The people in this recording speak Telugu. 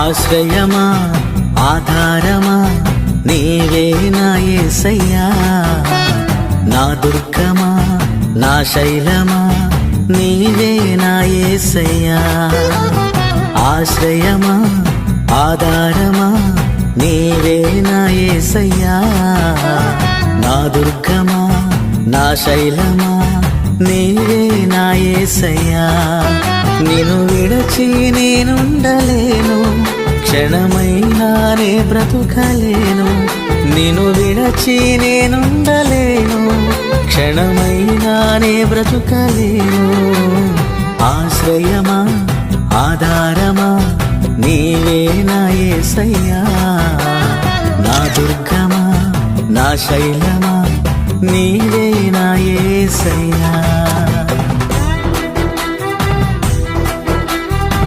ఆశ్రయమా ఆధారమా నీవే నా యేసయ్యా, నా దుర్గమా నా శైలమా నీవే నా యేసయ్యా. ఆశ్రయమా ఆధారమా నీవే నా యేసయ్యా, నా దుర్గమా నా శైలమా నీవే నా యేసయ్యా. నిన్ను విడచి నేనుండలేను, క్షణమైనా నే బ్రతుకలేను. నిన్ను విడచి నేనుండలేను, క్షణమైనా నే బ్రతుకలేను. ఆశ్రయమా ఆధారమా నీవే నా యేసయ్యా, నా దుర్గమా నా శైలమా నీవే నా యేసయ్యా.